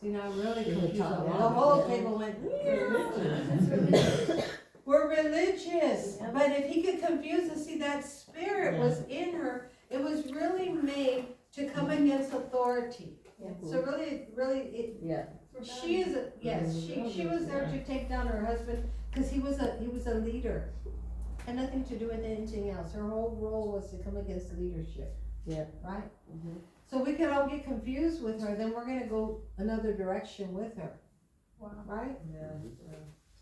See, now really confused. The whole table went, we're religious. Yep. But if he could confuse us, see, that spirit was in her. It was really made to come against authority. So really, she is, she was there to take down her husband because he was a leader. Had nothing to do with anything else. Her whole role was to come against leadership. Yeah. Right? Mm-hmm. So we could all get confused with her, then we're gonna go another direction with her. Wow. Right? Yeah.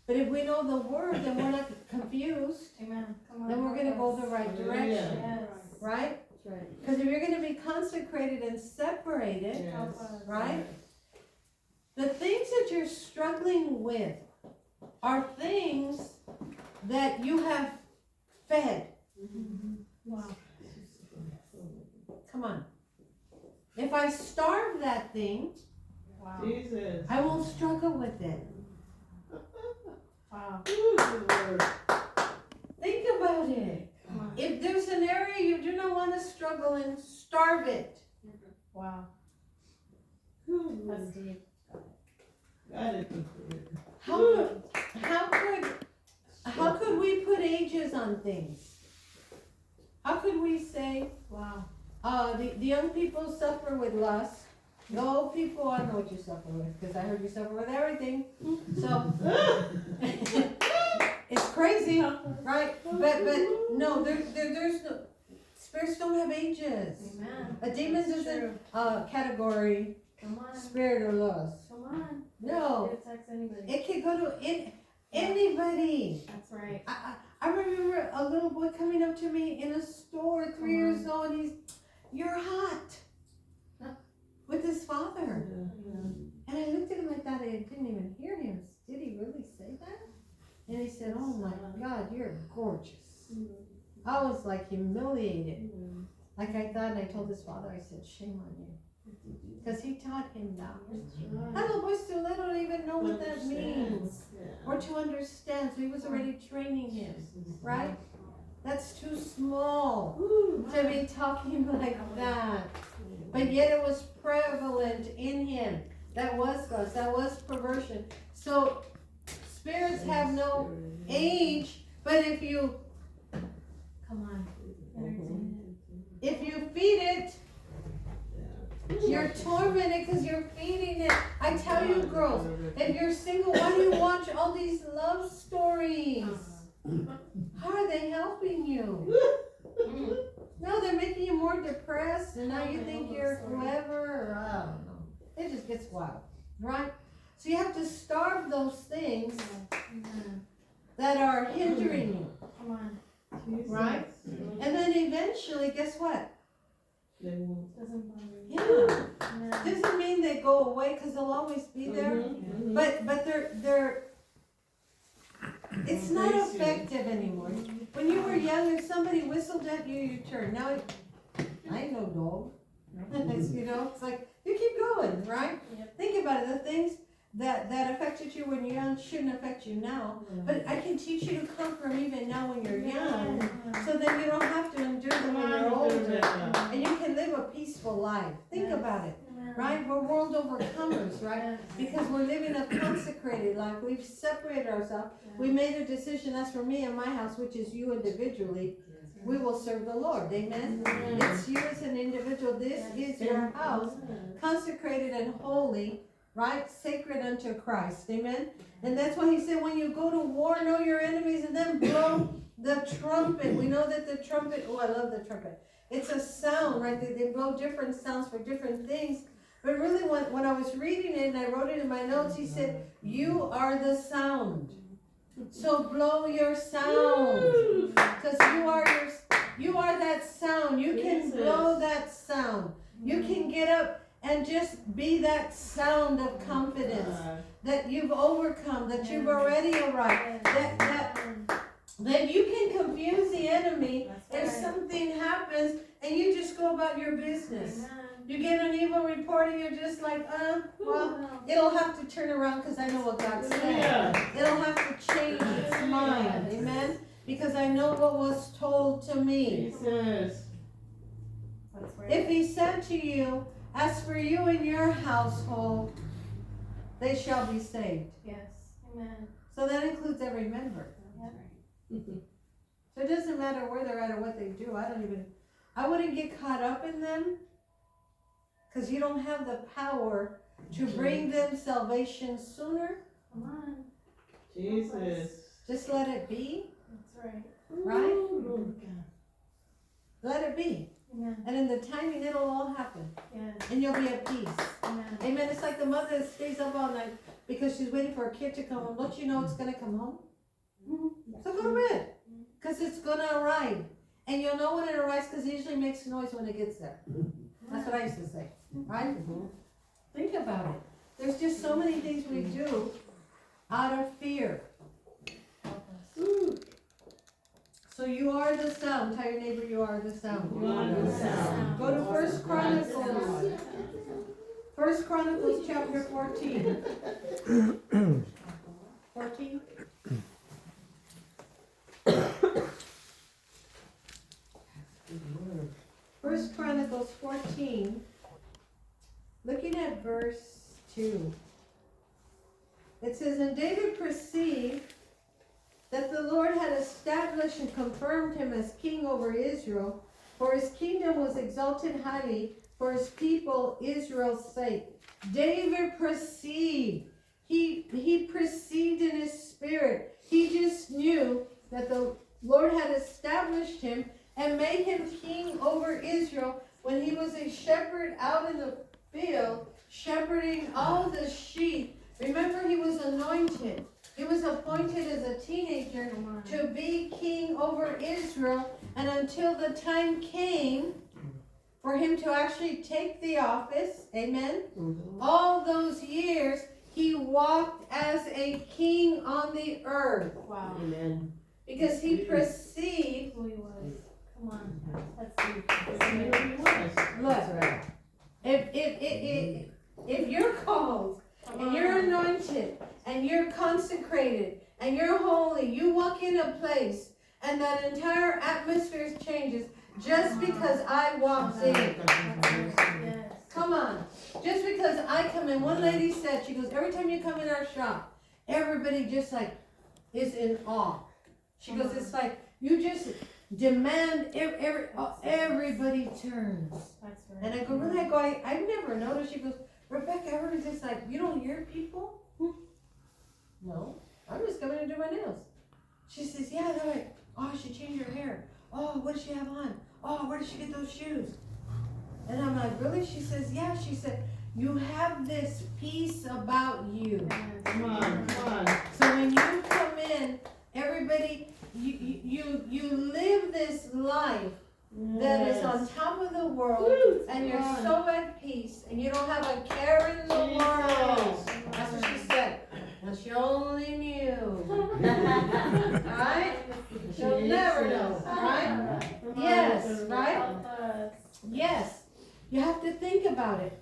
But if we know the word, then we're not confused. Amen. Come on, Then we're gonna go the right direction. Yes. Right? That's right. Because if you're gonna be consecrated and separated, Help us. right? The things that you're struggling with are things that you have fed. Wow. Come on. If I starve that thing, Wow. Jesus. I won't struggle with it. Wow. Think about it. If there's an area you do not want to struggle in, starve it. Wow. That's deep. How could we put ages on things? How could we say, Wow. the young people suffer with lust. The old people, I know what you suffer with because I heard you suffer with everything. So it's crazy, right? But no, there's no, spirits don't have ages. Amen. A demon isn't category, Come on. spirit or lust. Come on. No, It affects anybody. it can go to anybody. That's right. I remember a little boy coming up to me in a store, 3 years old, and you're hot, with his father. And I looked at him like that, I didn't even hear him. Did he really say that? And he said, oh my God, you're gorgeous. I was like humiliated. Like I thought, and I told his father, I said, shame on you. Because he taught him that. That little boy still little, don't even know what that means. Or to understand, so he was already training him, right? That's too small to be talking like that. But yet it was prevalent in him. That was lust, that was perversion. So spirits have no age, but if you, come on, if you feed it, you're tormented because you're feeding it. I tell you girls, if you're single, why do you watch all these love stories? How are they helping you? No, they're making you more depressed, and now you think you're whoever, or I don't know. It just gets wild, right? So you have to starve those things that are hindering you. Come on. Right? And then eventually, guess what? Doesn't bother you. Yeah. Doesn't mean they go away because they'll always be there. But they're it's not effective anymore. When you were young, if somebody whistled at you, you turned. Now I ain't no dog. You know, it's like you keep going, right? Yep. Think about it. The things that affected you when you're young shouldn't affect you now. But I can teach you to conquer them even now when you're young. So then you don't have to endure them when you're older. And you can live a peaceful life. Think about it. Right? We're world overcomers, right? Because we're living a consecrated life. We've separated ourselves. We made a decision, as for me and my house, which is you individually, we will serve the Lord. Amen? It's you as an individual. This is your house, consecrated and holy, right? Sacred unto Christ. Amen? And that's why he said, when you go to war, know your enemies and then blow the trumpet. We know that the trumpet, oh, I love the trumpet. It's a sound, right? They blow different sounds for different things. But really, when I was reading it and I wrote it in my notes, he said, you are the sound. So blow your sound. Because you are that sound. You can blow that sound. You can get up and just be that sound of confidence. That you've overcome, that you've already arrived. That you can confuse the enemy if something happens and you just go about your business. You get an evil report and you're just like, well, it'll have to turn around because I know what God said. It'll have to change its mind. Amen? Because I know what was told to me. If he said to you, as for you and your household, they shall be saved. Yes. Amen. So that includes every member. So it doesn't matter where they're at or what they do. I wouldn't get caught up in them, because you don't have the power to bring them salvation sooner. Come on. Jesus. Just let it be, That's right. right? Ooh, Let it be. Amen. And in the timing, it'll all happen. Yes. And you'll be at peace. Amen. Amen. It's like the mother that stays up all night because she's waiting for a kid to come home. Don't you know it's going to come home? So go to bed, because it's going to arrive. And you'll know when it arrives because it usually makes noise when it gets there. That's what I used to say, right? Think about it. There's just so many things we do out of fear. So you are the sound. Tell your neighbor you are the sound. You are the sound. Go to 1 Chronicles. 1 Chronicles chapter 14. 14? First Chronicles 14, looking at verse 2. It says, and David perceived that the Lord had established and confirmed him as king over Israel, for his kingdom was exalted highly for his people Israel's sake. David perceived. He perceived in his spirit. He just knew that the Lord had established him and made him king over Israel when he was a shepherd out in the field, shepherding all the sheep. Remember, he was anointed. He was appointed as a teenager to be king over Israel, and until the time came for him to actually take the office, amen, all those years, he walked as a king on the earth. Wow. Amen. Because he perceived. Who he was. Come on. That's deep. Look, if you're called and you're anointed and you're consecrated and you're holy, you walk in a place and that entire atmosphere changes just because I walked in. Yes. Come on. Just because I come in. One lady said, she goes, every time you come in our shop, everybody just like is in awe. She goes, it's like you just demand everybody turns. That's right. And I go, really? I go, I've never noticed. She goes, Rebekah, everybody's just like, you don't hear people? No, I'm just coming to do my nails. She says, yeah, they're like, oh, she changed her hair. Oh, what does she have on? Oh, where did she get those shoes? And I'm like, really? She says, yeah. She said, you have this peace about you. Come on, come on. So when you come in, everybody, you live this life that is on top of the world, and you're so at peace, and you don't have a care in the world. That's what she said. And she only knew. Right? She'll never know. Right? Yes. Right? Yes. You have to think about it.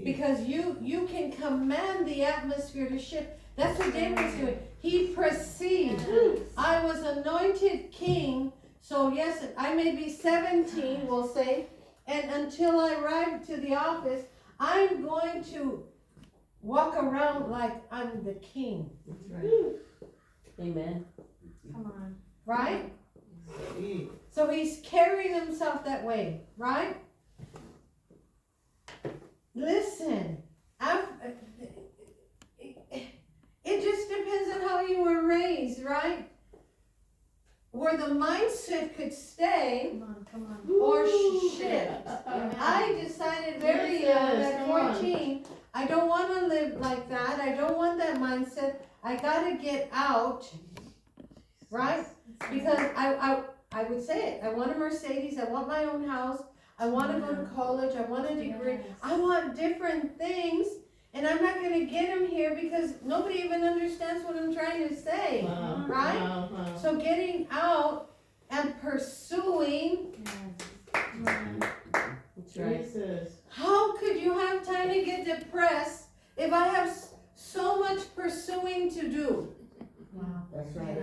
Because you can command the atmosphere to shift. That's what David was doing. He perceived. I was anointed king. So yes, I may be 17, we'll say, and until I arrive to the office, I'm going to walk around like I'm the king. That's right. Amen. Come on. Right? So he's carrying himself that way, right? Listen, it just depends on how you were raised, right? Where the mindset could stay Come on. or shift. I decided very young at 14, I don't want to live like that. I don't want that mindset. I got to get out, right? Because I would say it. I want a Mercedes. I want my own house. I want to go to college. I want a degree. I want different things. And I'm not going to get them here because nobody even understands what I'm trying to say, right? So getting out and pursuing. That's right. How could you have time to get depressed if I have so much pursuing to do? Wow. That's right.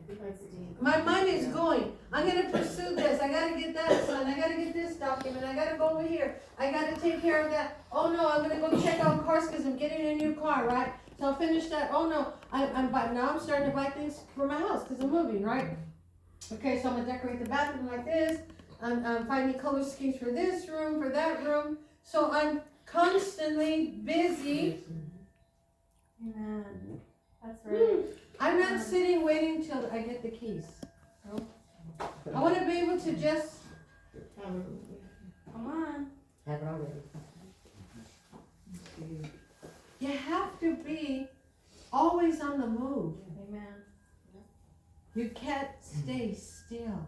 That's deep. My mind is going. I'm going to pursue this. I got to get that done. I got to get this document. I got to go over here. I got to take care of that. Oh no, I'm going to go check out cars because I'm getting a new car, right? So I'll finish that. Oh no, now I'm starting to buy things for my house because I'm moving, right? Okay, so I'm gonna decorate the bathroom like this. I'm finding color schemes for this room, for that room. So I'm constantly busy. Amen. That's right. I'm not sitting waiting till I get the keys. I want to be able to just, Come on. Have it already. you have to be always on the move. Amen. You can't stay still.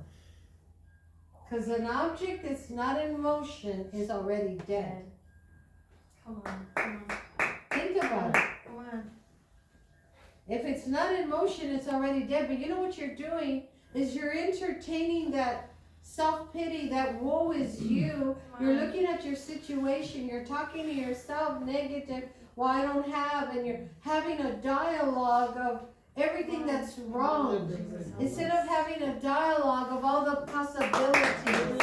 Because an object that's not in motion is already dead. Come on. Come on. Think about it. Come on. If it's not in motion, it's already dead. But you know what you're doing is you're entertaining that self-pity, that woe is you. You're looking at your situation. You're talking to yourself negative. Well, I don't have. And you're having a dialogue of everything that's wrong. Instead of having a dialogue of all the possibilities of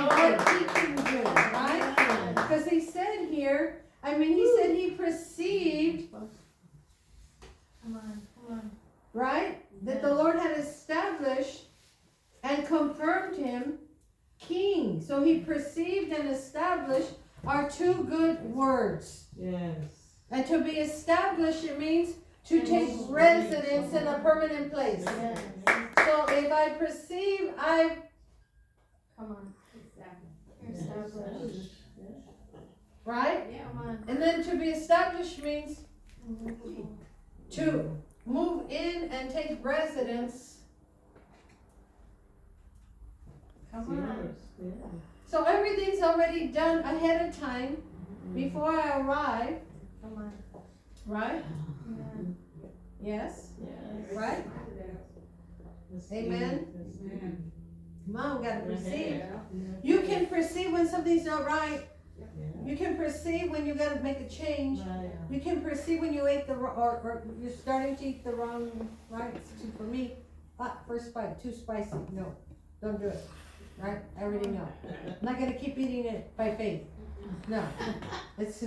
what he can do, right? Because he said here, he said he perceived, Come on. Come on. right, that the Lord had established and confirmed him king. So he perceived and established are two good words. Yes. And to be established, it means to take residence in a permanent place. Yes. So if I perceive I've, Come on. You're established. right? Yeah. Come on. And then to be established means to move in and take residence. Come on. So everything's already done ahead of time before I arrive, Come on. right? Amen. Yes, Yes. right? Amen. Come on, we gotta perceive. You can perceive when something's not right. You can perceive when you gotta make a change. You can perceive when you ate the or you're starting to eat the wrong. Right? For me, first bite too spicy. No, don't do it. Right? I already know. I'm not gonna keep eating it by faith. No, it's